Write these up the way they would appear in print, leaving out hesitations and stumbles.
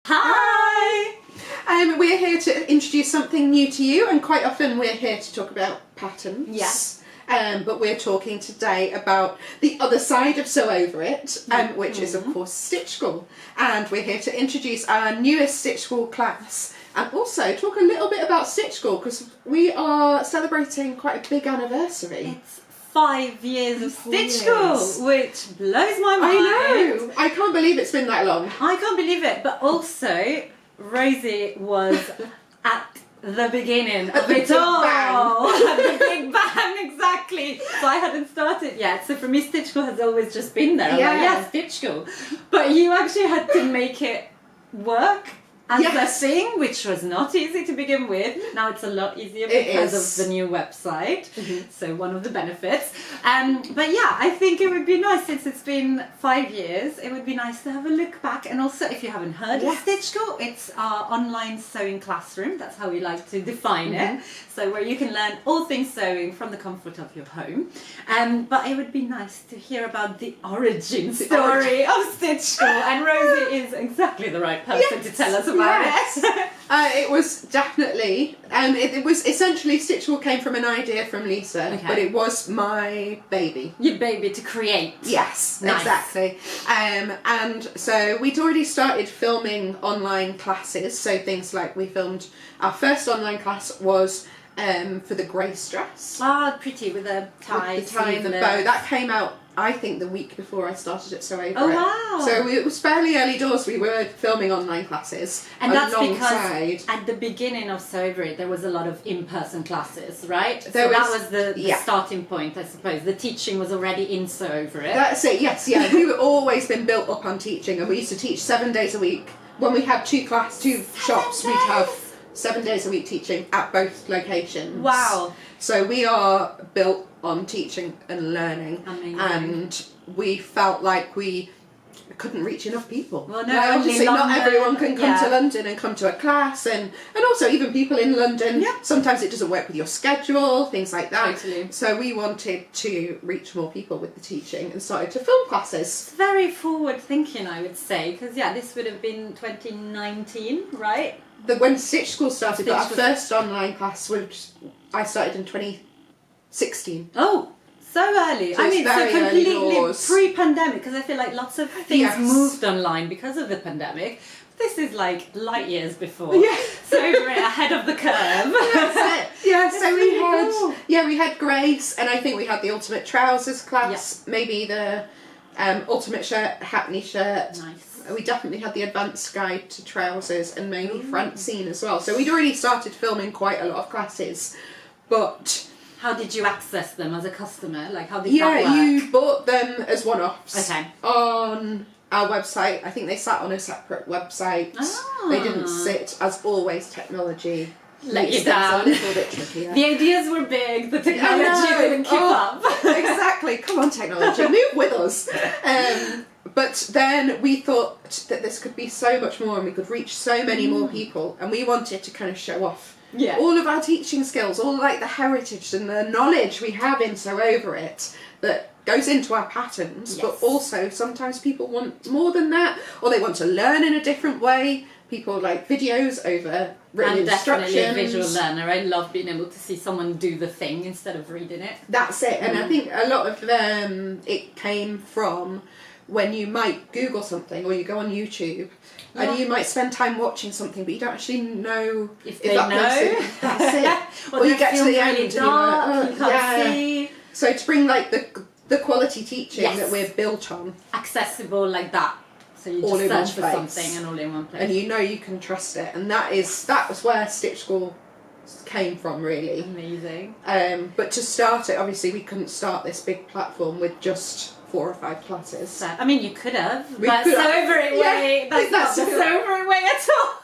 Hi! We're here to introduce something new to you, and quite often we're here to talk about patterns. Yes. But we're talking today about the other side of Sew Over It, which is of course Stitch School. And we're here to introduce our newest Stitch School class and also talk a little bit about Stitch School because we are celebrating quite a big anniversary. It's 5 years of Stitch School, which blows my mind. I know! I can't believe it's been that long. I can't believe it, but also Rosie was at the beginning of it all. At the Big Bang, exactly. So I hadn't started yet. So for me, Stitch School has always just been there. I'm like, yeah, Stitch School. But you actually had to make it work as a thing, which was not easy to begin with. Now it's a lot easier because of the new website. So one of the benefits. But yeah, I think it would be nice, since it's been 5 years, it would be nice to have a look back. And also, if you haven't heard of Stitch School, it's our online sewing classroom. That's how we like to define it. So where you can learn all things sewing from the comfort of your home. But it would be nice to hear about the origin story of Stitch School. And Rosie is exactly the right person to tell us about it. It was definitely, it was essentially Stitch School came from an idea from Lisa, but it was my baby. Your baby to create. Yes, exactly. And so we'd already started filming online classes, so things like we filmed, our first online class was for the Grace dress. Ah, pretty, with a tie. With the tie and the bow. That came out, I think, the week before I started at Sew Over It. Wow. So it was fairly early doors. We were filming online classes. And that's because at the beginning of Sew Over It, there was a lot of in-person classes, right? That was the starting point, I suppose. The teaching was already in Sew Over It. That's it, yes, yeah. We've always been built up on teaching, and we used to teach 7 days a week. When we had two shops, we'd have 7 days a week teaching at both locations. Wow. So we are built on teaching and learning. Amazing. And we felt like we couldn't reach enough people. Well, no, obviously not everyone can come to London and come to a class, and also even people in London, sometimes it doesn't work with your schedule, things like that. Totally. So we wanted to reach more people with the teaching and started to film classes. It's very forward thinking, I would say, because this would have been 2019, right? When Stitch School started, but our first online class, which I started in 2016. Oh, so early. So completely pre-pandemic, because I feel like lots of things moved online because of the pandemic. This is like light years before. Yeah. So we're ahead of the curve. That's it. Yeah, so we had Grace, and I think we had the Ultimate Trousers class, maybe the Ultimate Shirt, Hackney Shirt. Nice. We definitely had the Advanced Guide to Trousers, and maybe Francine as well. So we'd already started filming quite a lot of classes, but... How did you access them as a customer? Like, how did that work? You bought them as one-offs on our website. I think they sat on a separate website. Oh. They didn't sit, as always, technology let you down. A little bit trickier. The ideas were big, the technology didn't keep up. Exactly. Come on, technology, move with us. But then we thought that this could be so much more, and we could reach so many more people, and we wanted to kind of show off all of our teaching skills, all like the heritage and the knowledge we have in Sew Over It that goes into our patterns, but also sometimes people want more than that, or they want to learn in a different way. People like videos over written instructions. I'm definitely a visual learner. I love being able to see someone do the thing instead of reading it. That's it. And I think a lot of it came from when you might Google something, or you go on YouTube, and you might spend time watching something, but you don't actually know if they know. That's it. Or you get to the end really dark, and you can't see. So to bring like the quality teaching that we're built on, accessible like that. So you just search for something and all in one place. And you know you can trust it, and that was where Stitch School came from, really. Amazing. But to start it, obviously we couldn't start this big platform with just 4 or 5 classes. So, I mean, you could have. That's Sew Over It way. That's not the Sew Over It way at all.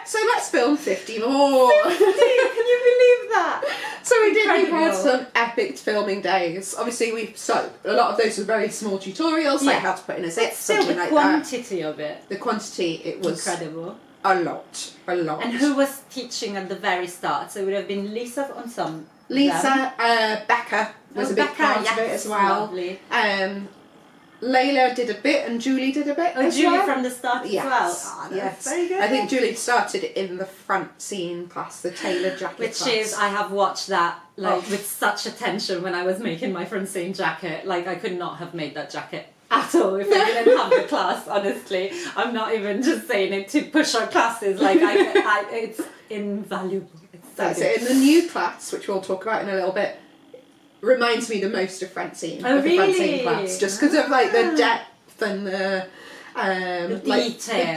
So let's film 50 more. 50? Can you believe that? So we had some epic filming days. Obviously, a lot of those were very small tutorials, like how to put in a zip, something like that. The quantity of it. The quantity, it was incredible. A lot. And who was teaching at the very start? So it would have been Lisa on some. Becca was a big part of it as well. Lovely. Layla did a bit and Julie did a bit. Oh, Julie from the start as well. Oh, that's very good. I think Julie started in the Francine class, the tailored jacket Which class. is, I have watched that with such attention when I was making my Francine jacket. Like, I could not have made that jacket at all if I didn't have the class, honestly. I'm not even just saying it to push our classes. Like, it's invaluable. It's so That's good. it. And the new class, which we'll talk about in a little bit, reminds me the most of Francine. Oh, of the really? Francine class, just because of like the depth and the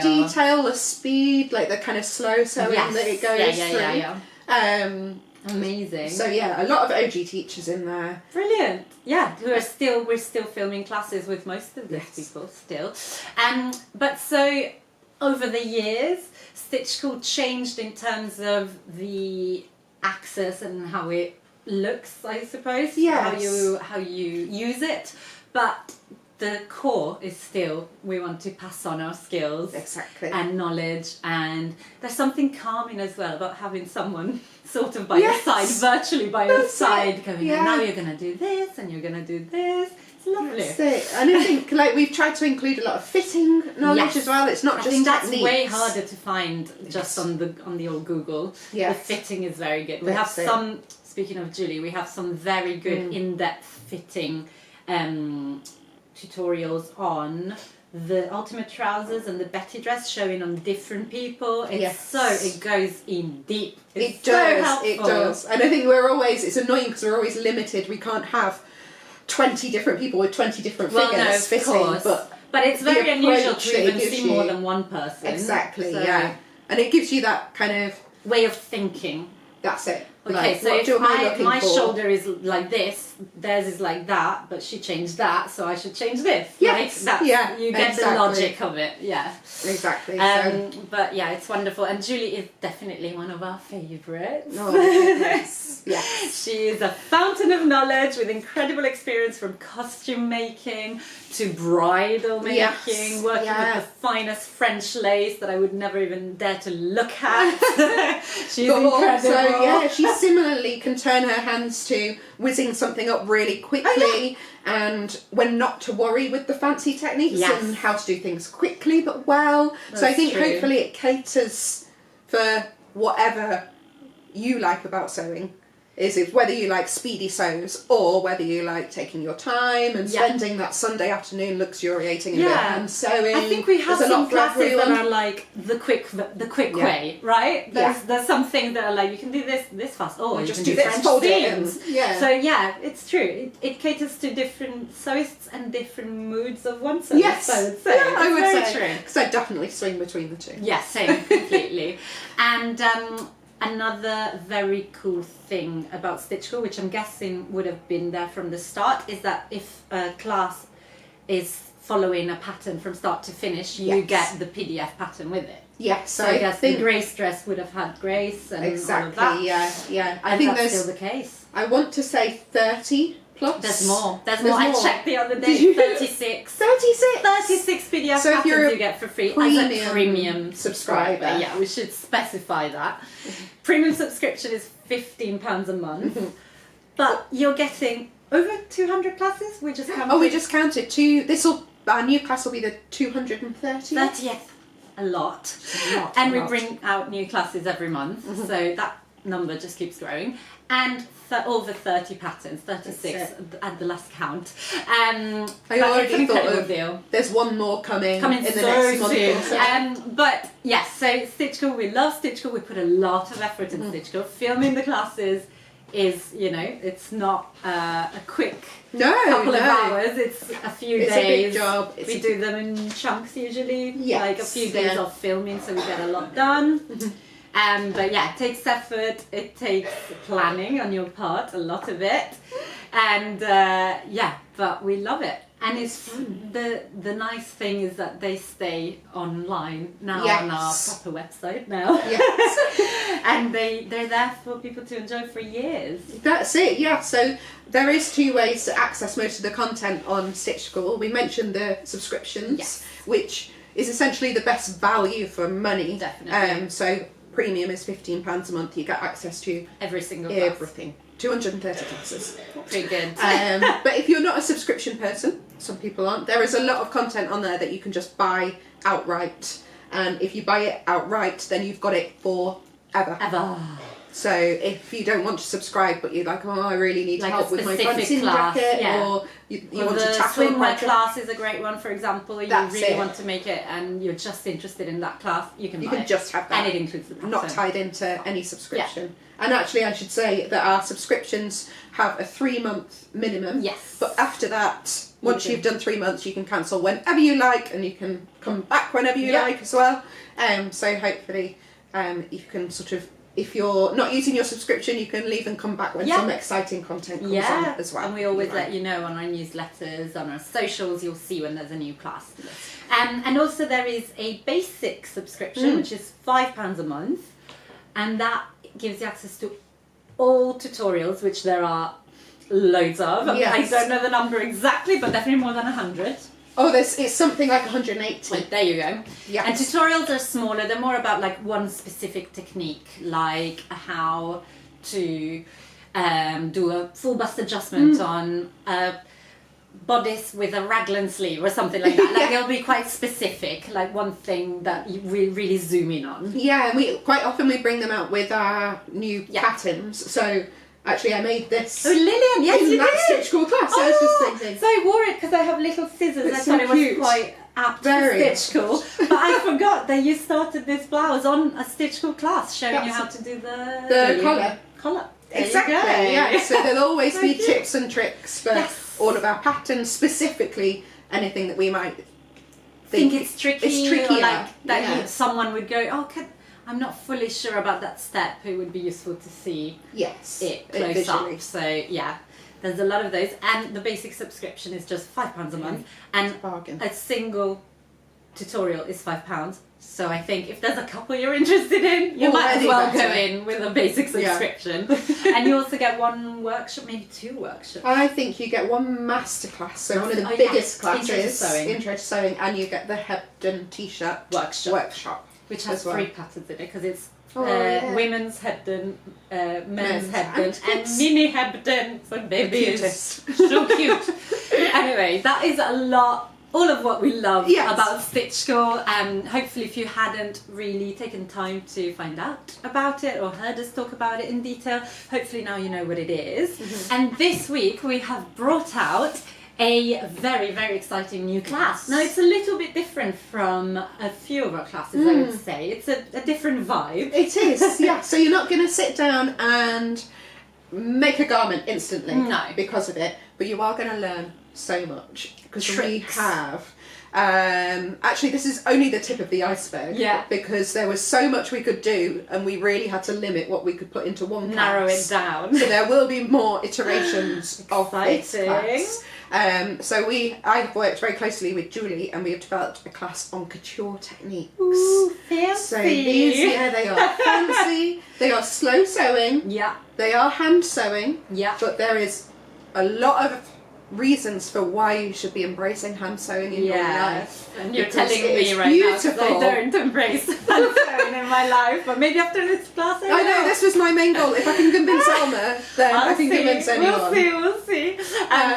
detail, the speed, like the kind of slow sewing that it goes through. Amazing. So yeah, a lot of OG teachers in there. Brilliant. Yeah, we're still filming classes with most of these people still. But so over the years, Stitch School changed in terms of the access and how it looks, I suppose. Yes. How you use it, but the core is still, we want to pass on our skills and knowledge, and there's something calming as well about having someone sort of by your side, virtually by your side, going, and now you're going to do this and you're going to do this. It's lovely. That's it. And I think like we've tried to include a lot of fitting knowledge as well. It's not just techniques. That's way harder to find just on the old Google. The fitting is very good. We have some, speaking of Julie, we have some very good in-depth fitting tutorials on the Ultimate Trousers and the Betty dress, showing on different people. It's it goes in deep. It does. And I think it's annoying because we're always limited. We can't have 20 different people with 20 different figures fitting. But it's very unusual to even see more than one person. Exactly, and it gives you that kind of way of thinking. That's it. Okay, so if my shoulder is like this, theirs is like that, but she changed that, so I should change this. Yes, you get the logic of it. Yeah, exactly. But yeah, it's wonderful, and Julie is definitely one of our favourites. Oh, yes. She is a fountain of knowledge with incredible experience from costume making to bridal making, working with the finest French lace that I would never even dare to look at. She's incredible. Also, she similarly can turn her hands to whizzing something up really quickly and when not to worry with the fancy techniques and how to do things quickly but well. So I think hopefully it caters for whatever you like about sewing. Is it whether you like speedy sews or whether you like taking your time and spending that Sunday afternoon luxuriating in your hand sewing. I think we have some classes that are like the quick way, right? There's some things that are like you can do this fast, or you just can do French this, fold seams. it. So it's true. It caters to different sewists and different moods of one sewist. Yes, I would say. I would say because I definitely swing between the two. Yes, same completely. And another very cool thing about Stitch School, which I'm guessing would have been there from the start, is that if a class is following a pattern from start to finish, you get the PDF pattern with it. Yes, so I guess the Grace dress would have had Grace and all of that. I think that's still the case. I want to say 30 plus. There's more. I checked the other day. 36. 36 PDF so patterns you get for free as a premium subscriber. Yeah, we should specify that. Premium subscription is £15 a month, but you're getting over 200 classes. We just counted. We just counted. Our new class will be the 230th. 30th. A lot. And we bring out new classes every month, so that number just keeps growing. And over 30 patterns, 36 at the last count. I already thought there's one more coming in the next month or so. But yes, so Stitch School, we love Stitch School. We put a lot of effort in Stitch School. Filming the classes is, it's not a quick couple of hours. It's a few days. It's a big job. We do them in chunks usually, like a few days of filming, so we get a lot done. But it takes effort, it takes planning on your part, a lot of it, and but we love it. And it's the nice thing is that they stay online now on our proper website now. And they're there for people to enjoy for years. That's it, So there is two ways to access most of the content on Stitch School. We mentioned the subscriptions, which is essentially the best value for money. Definitely. So premium is £15 a month. You get access to every single everything. 230 classes. Pretty good. But if you're not a subscription person, some people aren't, there is a lot of content on there that you can just buy outright. And if you buy it outright, then you've got it forever. Ever. So if you don't want to subscribe, but you're like, oh, I really need like help with my specific class, jacket, yeah. or you or want the to tackle swimwear class is a great one, for example. You That's really it. want to make it, and you're just interested in that class. You can buy it. just have that, and it includes the pattern. not tied into any subscription. And actually, I should say that our subscriptions have a 3-month minimum. Yes. But after that, once you've done 3 months, you can cancel whenever you like, and you can come back whenever you like as well. So hopefully, you can sort of, if you're not using your subscription, you can leave and come back when some exciting content comes on as well. And we always let you know on our newsletters, on our socials, you'll see when there's a new class. And also there is a basic subscription, which is £5 a month, and that gives you access to all tutorials, which there are loads of. Yes. I don't know the number exactly, but definitely more than 100. Oh, it's something like 180. Like, there you go. Yes. And tutorials are smaller. They're more about like one specific technique, like how to do a full bust adjustment on a bodice with a raglan sleeve or something like that. Like they'll be quite specific, like one thing that we really zoom in on. Yeah, and we quite often we bring them out with our new patterns. So actually, I made this. Oh, Lillian, yes, in you that did. stitch school class. So I was just thinking. So I wore it because I have little scissors. It's I so thought it was cute. quite apt Very. for stitch school. But I forgot that you started this blouse on a stitch school class, showing you how to do the collar. Collar. Exactly. Yeah. So there'll always be cute. tips and tricks for all of our patterns, specifically anything that we might think it's tricky. It's trickier. Or like that someone would go, oh, I'm not fully sure about that step. It would be useful to see it close up. So yeah, there's a lot of those, and the basic subscription is just £5 a month, and a single tutorial is £5. So I think if there's a couple you're interested in, you might as well go in with a basic subscription. And you also get one workshop, maybe 2 workshops. I think you get one masterclass, so one of the biggest classes, Intro to Sewing, and you get the Hebden T-shirt workshop. Which has 3 patterns in it, because it's women's Hebden, men's Hebden, and mini Hebden for babies. So cute. Anyway, that is a lot. All of what we love about Stitch School. Hopefully, if you hadn't really taken time to find out about it or heard us talk about it in detail, hopefully now you know what it is. And this week we have brought out a very, very exciting new class. Now, it's a little bit different from a few of our classes, I would say. It's a different vibe. It is, yeah. So you're not going to sit down and make a garment instantly because of it, but you are going to learn so much, because we have actually, this is only the tip of the iceberg, because there was so much we could do, and we really had to limit what we could put into one class. Narrow it down. So there will be more iterations of this class. So I've worked very closely with Julie, and we have developed a class on couture techniques. Ooh, fancy. So these, they are fancy. They are slow sewing. Yeah. They are hand sewing. Yeah. But there is a lot of reasons for why you should be embracing hand sewing in your life. And you're telling me right now, because I don't embrace hand sewing in my life, but maybe after this class I know, this was my main goal. If I can convince Alma, then I can convince anyone. We'll see.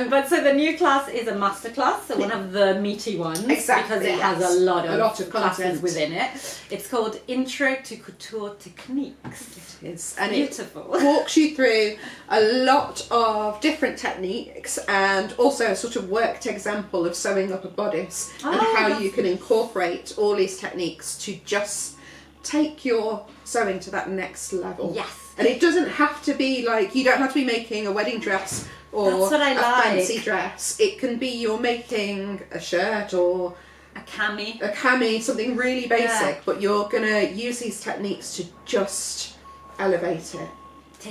But so the new class is a masterclass, so one of the meaty ones, because it has a lot of classes within it. It's called Intro to Couture Techniques. It is. And beautiful. It walks you through a lot of different techniques, and also a sort of worked example of sewing up a bodice, and how you can incorporate all these techniques to just take your sewing to that next level. Yes. And it doesn't have to be like, you don't have to be making a wedding dress or a fancy dress. It can be you're making a shirt or a cami, something really basic, but you're gonna use these techniques to just elevate it.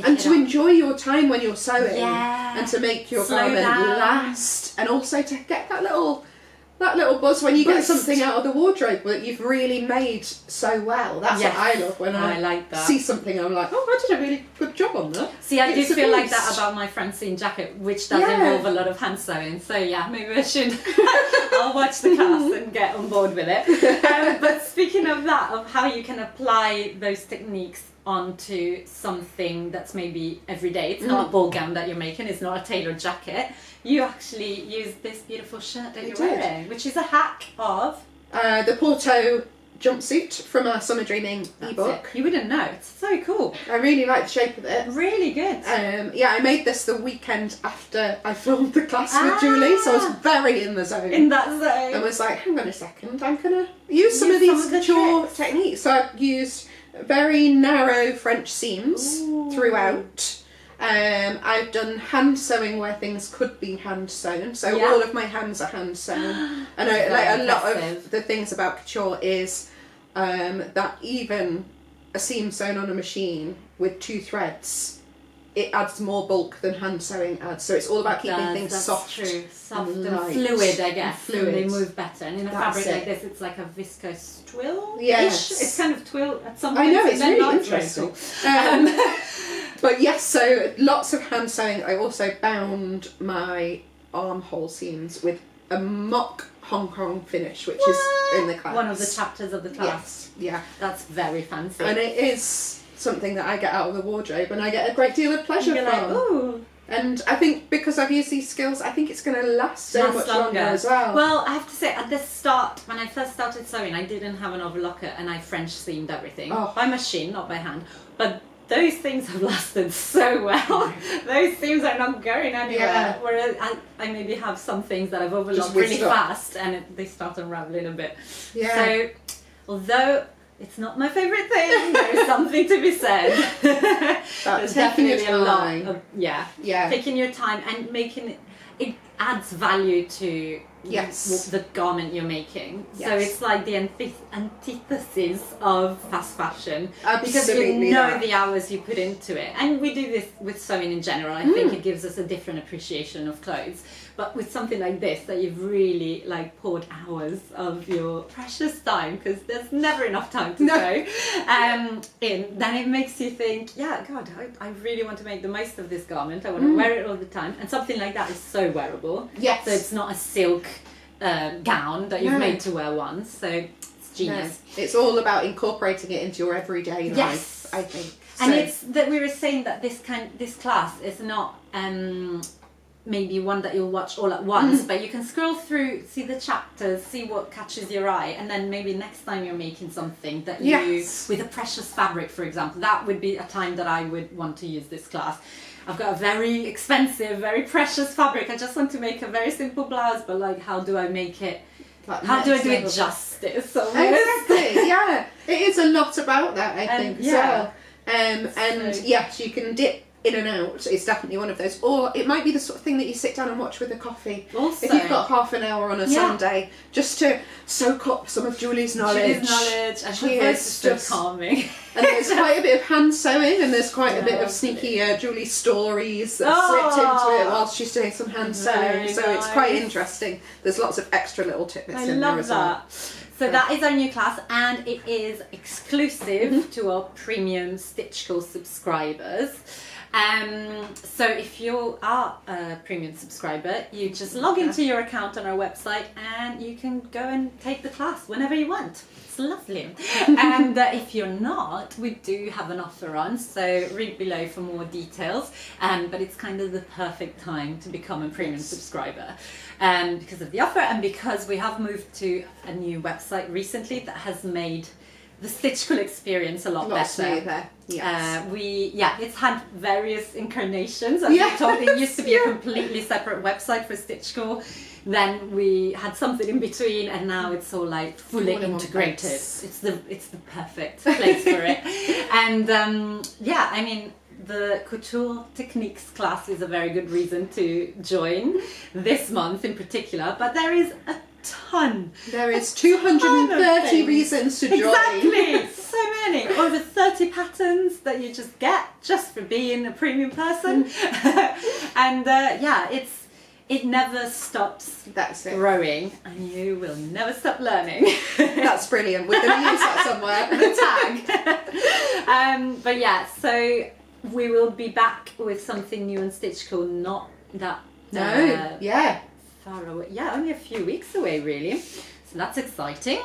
And to enjoy your time when you're sewing, and to make your garment last, and also to get that little buzz when you get something out of the wardrobe that you've really made so well. That's what I love, when I like that. See something, I'm like, oh, I did a really good job on that. See, I do feel like that about my Francine jacket, which does involve a lot of hand sewing. So yeah, maybe I should. I'll watch the class and get on board with it. But speaking of that, of how you can apply those techniques onto something that's maybe everyday. It's not a ball gown that you're making, it's not a tailored jacket. You actually use this beautiful shirt that you're wearing, which is a hack of the Porto Jumpsuit from our Summer Dreaming ebook. You wouldn't know. It's so cool. I really like the shape of it. Really good. Yeah, I made this the weekend after I filmed the class with Julie, so I was very in the zone. In that zone. I was like, hang on a second, I'm going to use some of these couture techniques. So I've used very narrow French seams throughout. I've done hand sewing where things could be hand sewn, so all of my hands are hand sewn. I know, like a lot of the things about couture is that even a seam sewn on a machine with 2 threads, it adds more bulk than hand sewing adds. So it's all about keeping things soft, and fluid, I guess. And they move better. And in a fabric like this, it's like a viscose twill. Yes, it's kind of twill at some point. I know, it's really interesting. But yes, so lots of hand sewing. I also bound my armhole seams with a mock Hong Kong finish, which is in the class. One of the chapters of the class. Yes, yeah. That's very fancy. And it is something that I get out of the wardrobe and I get a great deal of pleasure from. Like, ooh. And I think because I've used these skills, I think it's going to last so much longer as well. Well, I have to say, at the start, when I first started sewing, I didn't have an overlocker and I French seamed everything. By machine, not by hand. But those things have lasted so well. Those seams are not going anywhere. Whereas I maybe have some things that I've overlocked really fast and they start unraveling a bit. Yeah. So, although it's not my favourite thing, there is something to be said. There's definitely a lot of, taking your time and making it adds value to the garment you're making. Yes. So it's like the antithesis of fast fashion. Absolutely. Because you know the hours you put into it. And we do this with sewing in general. I think it gives us a different appreciation of clothes. But with something like this, that you've really like poured hours of your precious time, because there's never enough time to sew, then it makes you think, God, I really want to make the most of this garment. I want to wear it all the time. And something like that is so wearable. Yes. So it's not a silk gown that you've made to wear once. So it's genius. No. It's all about incorporating it into your everyday life, I think. And it's that we were saying that this class is not maybe one that you'll watch all at once, but you can scroll through, see the chapters, see what catches your eye, and then maybe next time you're making something that you, with a precious fabric, for example, that would be a time that I would want to use this class. I've got a very expensive, very precious fabric. I just want to make a very simple blouse, but like, how do I make it? How do I do it justice? Exactly. Yeah, it is a lot about that, I think. Yeah. And yes, you can dip in and out. It's definitely one of those. Or it might be the sort of thing that you sit down and watch with a coffee. Also, if you've got half an hour on a Sunday, just to soak up some of Julie's knowledge. And she is just calming. And there's quite a bit of hand sewing, and there's quite a bit of sneaky Julie stories that slipped into it while she's doing some hand sewing. So it's quite interesting. There's lots of extra little tidbits in there as well. So that is our new class, and it is exclusive to our premium Stitchco subscribers. So if you are a premium subscriber, you just log into your account on our website and you can go and take the class whenever you want. It's lovely. And if you're not, we do have an offer on, so read below for more details. But it's kind of the perfect time to become a premium subscriber because of the offer, and because we have moved to a new website recently that has made the Stitchco experience a lot better. Smoother. Yes. It's had various incarnations. As we talked, it used to be a completely separate website for Stitchco. Then we had something in between, and now it's all like fully integrated. It's the perfect place for it. And I mean, the Couture Techniques class is a very good reason to join this month in particular. But there is a ton. There is 230 reasons to join. Exactly. So many. Over 30 patterns that you just get just for being a premium person. And it never stops growing, and you will never stop learning. That's brilliant. We're going to use that somewhere. The tag. So we will be back with something new on Stitchco, not that far away. Yeah, only a few weeks away, really. So So that's exciting.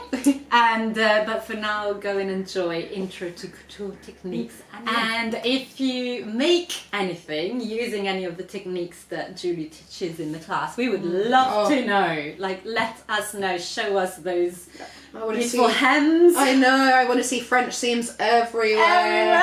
And but for now, go and enjoy Intro to Couture techniques. And if you make anything using any of the techniques that Julie teaches in the class, we would love to know. Like, let us know. Show us those beautiful hems. I know. I want to see French seams everywhere.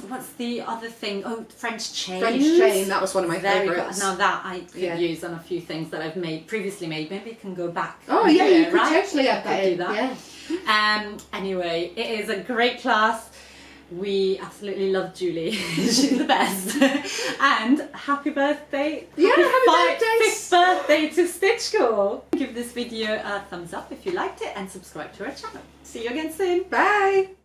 What's the other thing? Oh, French chains. French chain. That was one of my favourites. Now that I could use on a few things that I've previously made. Maybe I can go back. Oh yeah, you could totally have that. Do that. Yeah. Anyway, it is a great class. We absolutely love Julie. She's the best. And happy birthday. Yeah, happy birthday. 5th birthday to Stitch School. Give this video a thumbs up if you liked it and subscribe to our channel. See you again soon. Bye.